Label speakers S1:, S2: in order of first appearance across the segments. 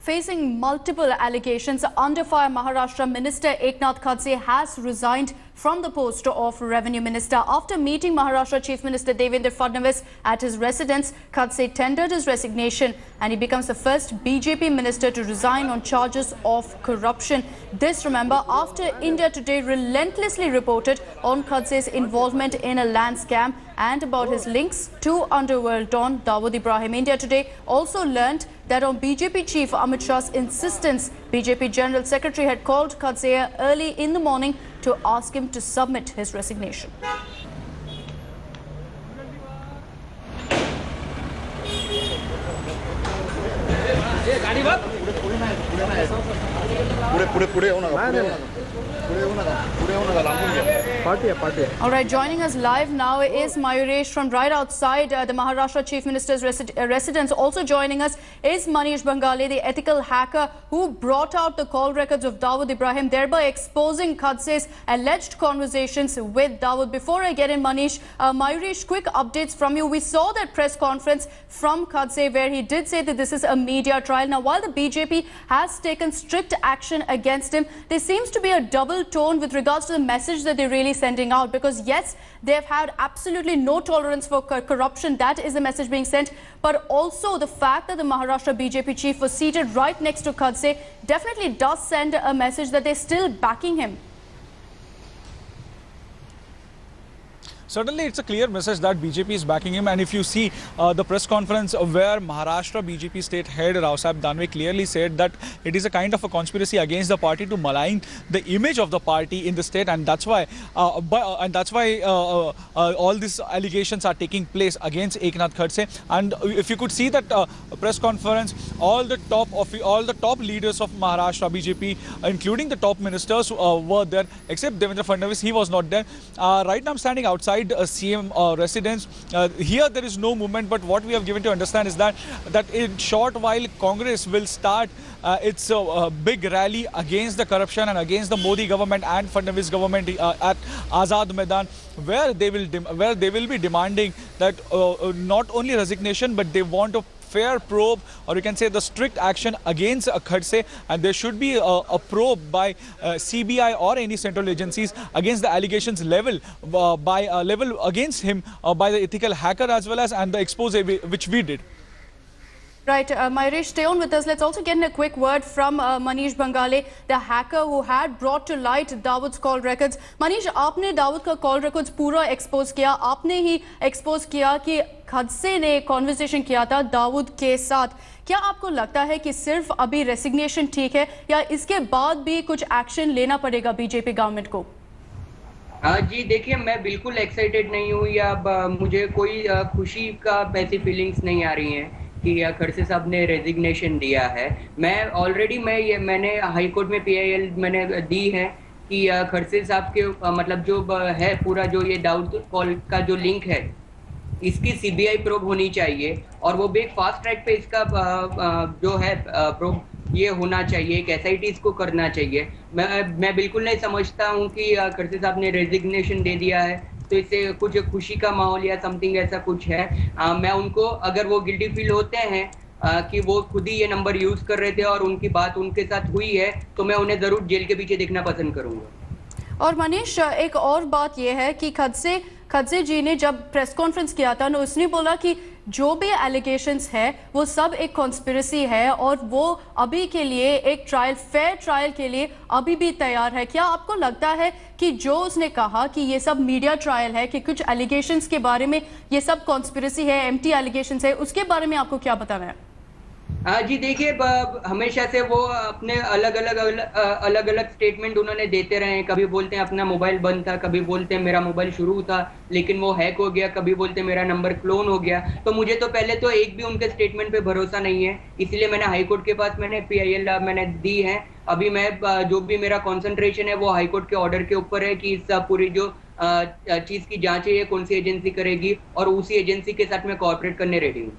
S1: Facing multiple allegations, under fire Maharashtra Minister Eknath Khadse has resigned from the post of Revenue Minister. After meeting Maharashtra Chief Minister Deवेंद्र Fadnavis at his residence, Khadse tendered his resignation and he becomes the first BJP minister to resign on charges of corruption. This, remember, after India Today relentlessly reported on Khadse's involvement in a land scam and about his links to underworld don Dawood Ibrahim. India Today also learned that on BJP Chief Amit Shah's insistence, BJP General Secretary had called Khadse early in the morning to ask him to submit his resignation. All right, joining us live now is Mayuresh from right outside the Maharashtra Chief Minister's residence. Also joining us is Manish Bengali, the ethical hacker who brought out the call records of Dawood Ibrahim, thereby exposing Khadse's alleged conversations with Dawood. Before I get in, Manish, Mayuresh, quick updates from you. We saw that press conference from Khadse where he did say that this is a media trial. Now, while the BJP has taken strict action against him, there seems to be a double tone with regards to the message that they're really sending out, because yes, they've had absolutely no tolerance for corruption. That is the message being sent. But also the fact that the Maharashtra BJP chief was seated right next to Khadse definitely does send a message that they're still backing him.
S2: Certainly, it's a clear message that BJP is backing him. And if you see the press conference where Maharashtra BJP state head Raosaheb Danve clearly said that it is a kind of a conspiracy against the party to malign the image of the party in the state, and that's why all these allegations are taking place against Eknath Khadse. And if you could see that press conference, all the top leaders of Maharashtra BJP, including the top ministers, were there, except Devendra Fadnavis. He was not there. Right now, I'm standing outside a CM residence. Here there is no movement, but what we have given to understand is that in short while Congress will start its big rally against the corruption and against the Modi government and Fadnavis government at Azad Maidan, where they will be demanding that not only resignation, but they want a fair probe, or you can say the strict action against Khadse, and there should be a probe by CBI or any central agencies against the allegations level against him by the ethical hacker as well as and the expose which we did.
S1: Right, Mayuresh, stay on with us. Let's also get in a quick word from Manish Bengali, the hacker who had brought to light Dawood's call records. Manish, आपने दाऊद का call records पूरा expose किया. आपने ही expose किया कि खडसे ने conversation किया था दाऊद के साथ. क्या आपको लगता है कि सिर्फ अभी resignation ठीक है या इसके बाद भी कुछ action लेना पड़ेगा बीजेपी गवर्नमेंट को?
S3: जी देखिए, मैं बिल्कुल एक्साइटेड नहीं हूँ या मुझे कोई खुशी का ऐसी फीलिंग्स नहीं आ रही हैं कि खड़से साहब ने रेजिग्नेशन दिया है. मैं ऑलरेडी मैंने हाई कोर्ट में पीआईएल मैंने दी है कि खड़से साहब के मतलब जो है पूरा जो ये दाऊद कॉल का जो लिंक है इसकी सीबीआई प्रोब होनी चाहिए और वो भी एक फास्ट ट्रैक पे इसका जो है प्रोब ये होना चाहिए, एक एसआईटी इसको करना चाहिए. मैं बिल्कुल नहीं समझता हूँ कि खड़से साहब ने रेजिग्नेशन दे दिया है तो इससे कुछ खुशी का माहौल या समथिंग ऐसा कुछ है. मैं उनको, अगर वो गिल्टी फील होते हैं कि वो खुद ही ये नंबर यूज कर रहे थे और उनकी बात उनके साथ हुई है, तो मैं उन्हें जरूर जेल के पीछे देखना पसंद करूंगा.
S1: और मनीष, एक और बात यह है कि खडसे जी ने जब प्रेस कॉन्फ्रेंस किया था, उसने बोला कि जो भी एलिगेशंस है वो सब एक कॉन्स्पिरेसी है और वो अभी के लिए एक फेयर ट्रायल के लिए अभी भी तैयार है. क्या आपको लगता है कि जो उसने कहा कि ये सब मीडिया ट्रायल है, कि कुछ एलिगेशंस के बारे में ये सब कॉन्स्पिरेसी है, एम्प्टी एलिगेशंस है, उसके बारे में आपको क्या बताना है?
S3: जी देखिए, हमेशा से वो अपने अलग अलग स्टेटमेंट उन्होंने देते रहे. कभी बोलते हैं अपना मोबाइल बंद था, कभी बोलते हैं मेरा मोबाइल शुरू था लेकिन वो हैक हो गया, कभी बोलते हैं मेरा नंबर क्लोन हो गया. तो मुझे तो पहले तो एक भी उनके स्टेटमेंट पे भरोसा नहीं है, इसलिए मैंने हाई कोर्ट के पास पीआईएल मैंने दी है. अभी मैं जो भी मेरा कॉन्सेंट्रेशन है वो हाई कोर्ट के ऑर्डर के ऊपर है कि इस पूरी जो चीज की जांच है ये कौन सी एजेंसी करेगी और उसी एजेंसी के साथ मैं कोऑपरेट करने रेडी हूँ.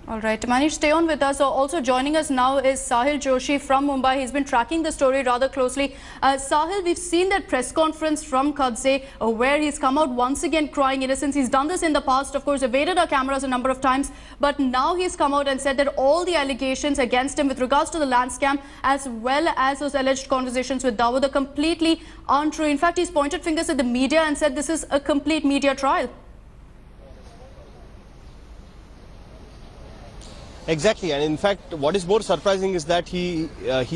S1: All right, Manish, stay on with us. Also joining us now is Sahil Joshi from Mumbai. He's been tracking the story rather closely. Sahil, we've seen that press conference from Khadse where he's come out once again crying innocence. He's done this in the past, of course, evaded our cameras a number of times. But now he's come out and said that all the allegations against him with regards to the land scam as well as those alleged conversations with Dawood are completely untrue. In fact, he's pointed fingers at the media and said this is a complete media trial.
S4: Exactly, and in fact, what is more surprising is that he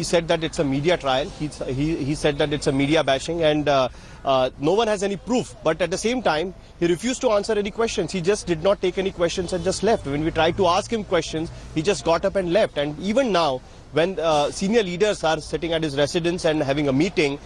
S4: said that it's a media trial. He said that it's a media bashing, and no one has any proof. But at the same time, he refused to answer any questions. He just did not take any questions and just left. When we tried to ask him questions, he just got up and left. And even now, when senior leaders are sitting at his residence and having a meeting,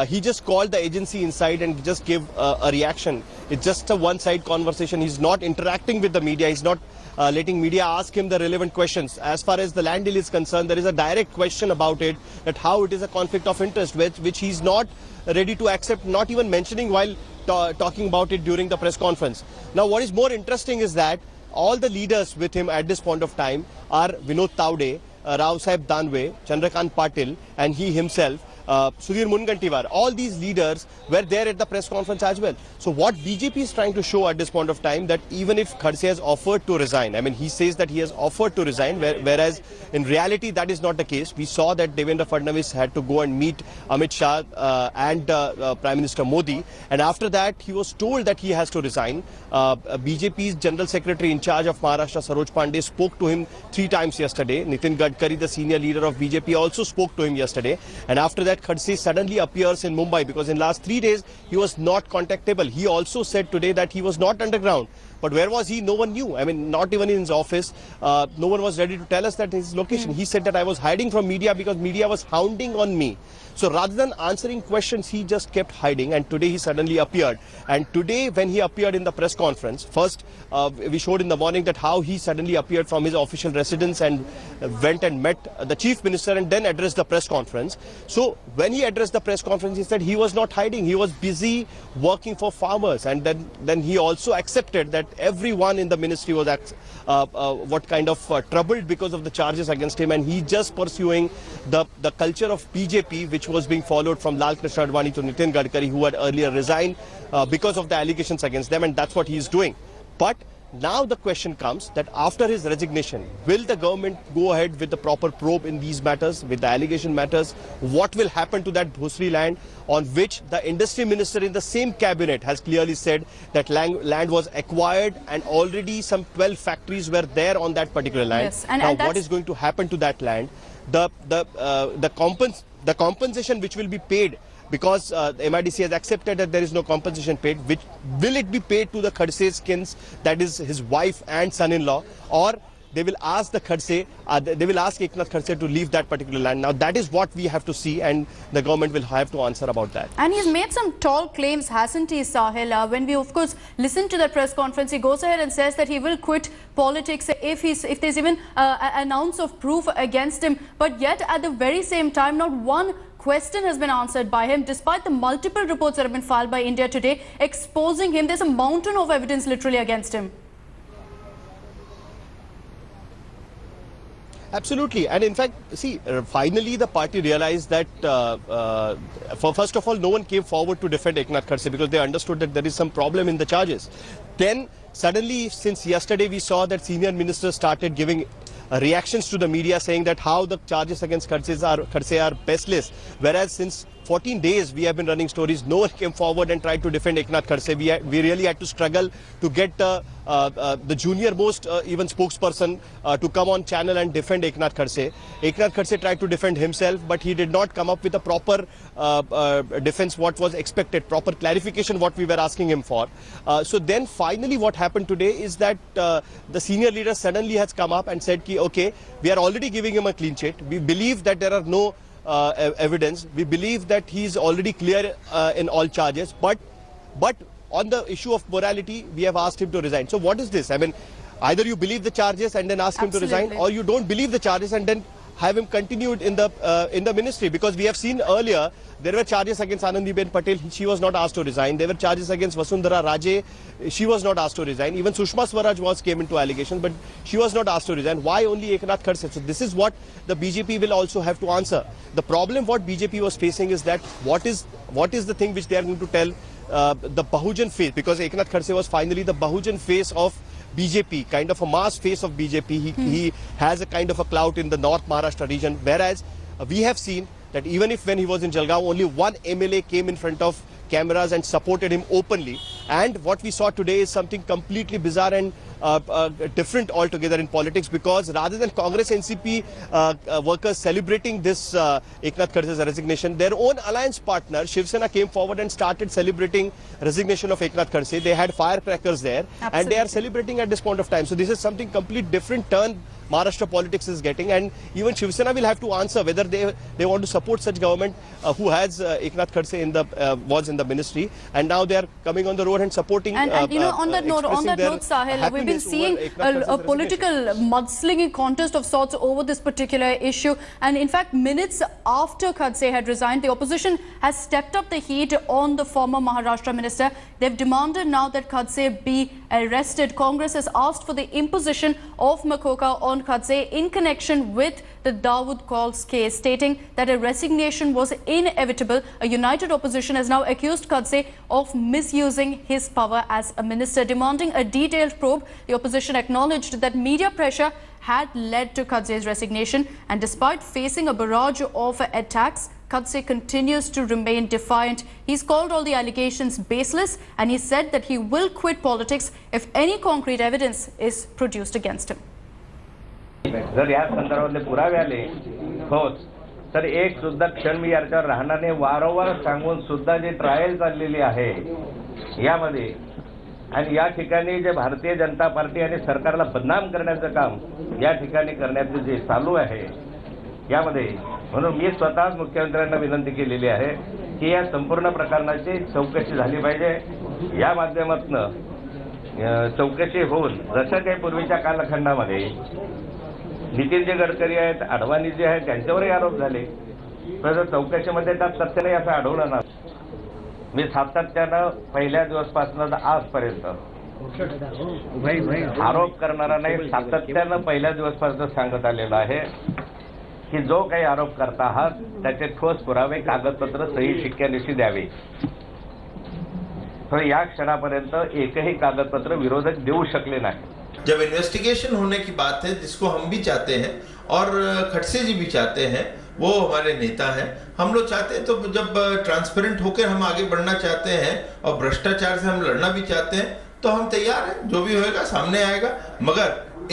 S4: he just called the agency inside and just gave a reaction. It's just a one-side conversation. He's not interacting with the media. He's not letting media ask him the relevant questions. As far as the land deal is concerned, there is a direct question about it, that how it is a conflict of interest, which he's not ready to accept, not even mentioning while talking about it during the press conference. Now, what is more interesting is that all the leaders with him at this point of time are Vinod Taude, Rao Sahib Danve, Chandrakant Patil, and he himself, Sudhir Mungantiwar. All these leaders were there at the press conference as well. So what BJP is trying to show at this point of time, that even if Khadse has offered to resign, I mean, he says that he has offered to resign, whereas in reality that is not the case. We saw that Devendra Fadnavis had to go and meet Amit Shah and Prime Minister Modi, and after that he was told that he has to resign. BJP's General Secretary in charge of Maharashtra, Saroj Pandey, spoke to him 3 times yesterday. Nitin Gadkari, the senior leader of BJP, also spoke to him yesterday, and after that Khadse suddenly appears in Mumbai, because in last 3 days he was not contactable. He also said today that he was not underground. But where was he? No one knew. I mean, not even in his office. No one was ready to tell us that his location. He said that I was hiding from media because media was hounding on me. So rather than answering questions, he just kept hiding, and today he suddenly appeared. And today when he appeared in the press conference, first we showed in the morning that how he suddenly appeared from his official residence and went and met the Chief Minister and then addressed the press conference. So when he addressed the press conference, he said he was not hiding. He was busy working for farmers, and then he also accepted that everyone in the ministry was troubled because of the charges against him, and he just pursuing the culture of BJP, which was being followed from Lal Krishna Advani to Nitin Gadkari, who had earlier resigned because of the allegations against them, and that's what he is doing. But now the question comes that after his resignation, will the government go ahead with the proper probe in these matters, with the allegation matters? What will happen to that Bhusri land, on which the industry minister in the same cabinet has clearly said that land was acquired and already some 12 factories were there on that particular land.
S1: Yes,
S4: now what is going to happen to that land? The compensation which will be paid, because MIDC has accepted that there is no compensation paid, which will it be paid to the Khadse's skins, that is his wife and son-in-law, or they will ask the Khadse, they will ask Eknath Khadse to leave that particular land. Now that is what we have to see, and the government will have to answer about that.
S1: And he's made some tall claims, hasn't he, Sahil? When we of course listen to the press conference, he goes ahead and says that he will quit politics if there's even an ounce of proof against him. But yet at the very same time, not one question has been answered by him, despite the multiple reports that have been filed by India today exposing him. There's a mountain of evidence literally against him.
S4: Absolutely, and in fact, see, finally the party realized that, first of all, no one came forward to defend Eknath Khadse because they understood that there is some problem in the charges. Then suddenly, since yesterday, we saw that senior ministers started giving reactions to the media, saying that how the charges against Khadse are baseless, whereas since 14 days we have been running stories, no one came forward and tried to defend Eknath Khadse. We really had to struggle to get the junior most even spokesperson to come on channel and defend Eknath Khadse. Eknath Khadse tried to defend himself, but he did not come up with a proper defense what was expected, proper clarification what we were asking him for. So then finally what happened today is that the senior leader suddenly has come up and said, okay, we are already giving him a clean sheet. We believe that there are no evidence. We believe that he is already clear in all charges, but on the issue of morality, we have asked him to resign. So what is this? I mean, either you believe the charges and then ask him to resign, or you don't believe the charges and then have him continued in the ministry, because we have seen earlier there were charges against Anandiben Patel. She was not asked to resign. There were charges against Vasundhara Raje. She was not asked to resign. Even Sushma Swaraj came into allegations, but she was not asked to resign. Why only Eknath Khadse? So this is what the BJP will also have to answer. The problem what BJP was facing is that what is the thing which they are going to tell the Bahujan face, because Eknath Khadse was finally the Bahujan face of BJP, kind of a mass face of BJP. He has a kind of a clout in the North Maharashtra region, whereas we have seen that even if when he was in Jalgaon, only one MLA came in front of cameras and supported him openly. And what we saw today is something completely bizarre and different altogether in politics, because rather than Congress NCP workers celebrating this Eknath Khadse's resignation, their own alliance partner Shiv Sena came forward and started celebrating resignation of Eknath Khadse. They had firecrackers there. Absolutely. And they are celebrating at this point of time. So this is something complete different turn Maharashtra politics is getting, and even Shiv Sena will have to answer whether they want to support such government who has Eknath Khadse was in the ministry, and now they are coming on the road and supporting.
S1: And you know, on that note, Sahil, we've been seeing a political mudslinging contest of sorts over this particular issue, and in fact, minutes after Khadse had resigned, the opposition has stepped up the heat on the former Maharashtra minister. They've demanded now that Khadse be arrested. Congress has asked for the imposition of Makoka on Khadse in connection with the Dawood case, stating that a resignation was inevitable. A united opposition has now accused Khadse of misusing his power as a minister, demanding a detailed probe. The opposition acknowledged that media pressure had led to Khadse's resignation, and despite facing a barrage of attacks, Khadse continues to remain defiant. He's called all the allegations baseless, and he said that he will quit politics if any concrete evidence is produced against him.
S5: जर या संदर्भातले पुरावे आले होत तर एक सुद्धा क्षण मी याच्यावर राहणार नाही. वारंवार सांगून सुद्धा जी ट्रायल चाललेली आहे यामध्ये, आणि या ठिकाणी जे भारतीय जनता पार्टी आणि सरकारला बदनाम करण्याचं काम या ठिकाणी करण्याचे जे चालू आहे यामध्ये, म्हणून मी स्वतःच मुख्यमंत्र्यांना विनंती केलेली आहे की या संपूर्ण प्रकरणाची चौकशी झाली पाहिजे. या माध्यमातून चौकशी होऊन जसं काही पूर्वीच्या कालखंडामध्ये नितीन जे गडकरी आहेत, अडवाणी जे आहेत, त्यांच्यावरही आरोप झाले, तर चौकशीमध्ये त्यात तथ्य नाही असं आढळलं ना. मी सातत्यानं पहिल्या दिवसपासून आजपर्यंत आरोप करणारा नाही, सातत्यानं पहिल्या दिवसपासून सांगत आलेलं आहे की जो काही आरोप करता आहात त्याचे ठोस पुरावे, कागदपत्र, सही शिक्क्यानिशी द्यावे. तर या क्षणापर्यंत एकही कागदपत्र विरोधक देऊ शकले नाही.
S6: जब इन्वेस्टिगेशन होने की बात है, जिसको हम भी चाहते हैं और खड़से जी भी चाहते हैं, वो हमारे नेता हैं, हम लोग चाहते हैं, तो जब ट्रांसपेरेंट होकर हम आगे बढ़ना चाहते हैं और भ्रष्टाचार से हम लड़ना भी चाहते हैं, तो हम तैयार हैं. जो भी होएगा सामने आएगा, मगर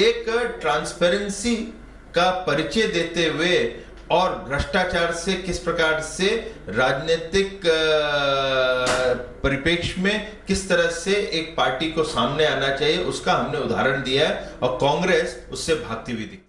S6: एक ट्रांसपेरेंसी का परिचय देते हुए और भ्रष्टाचार से किस प्रकार से राजनीतिक परिप्रेक्ष्य में किस तरह से एक पार्टी को सामने आना चाहिए, उसका हमने उदाहरण दिया है और कांग्रेस उससे भागती हुई दिखती है.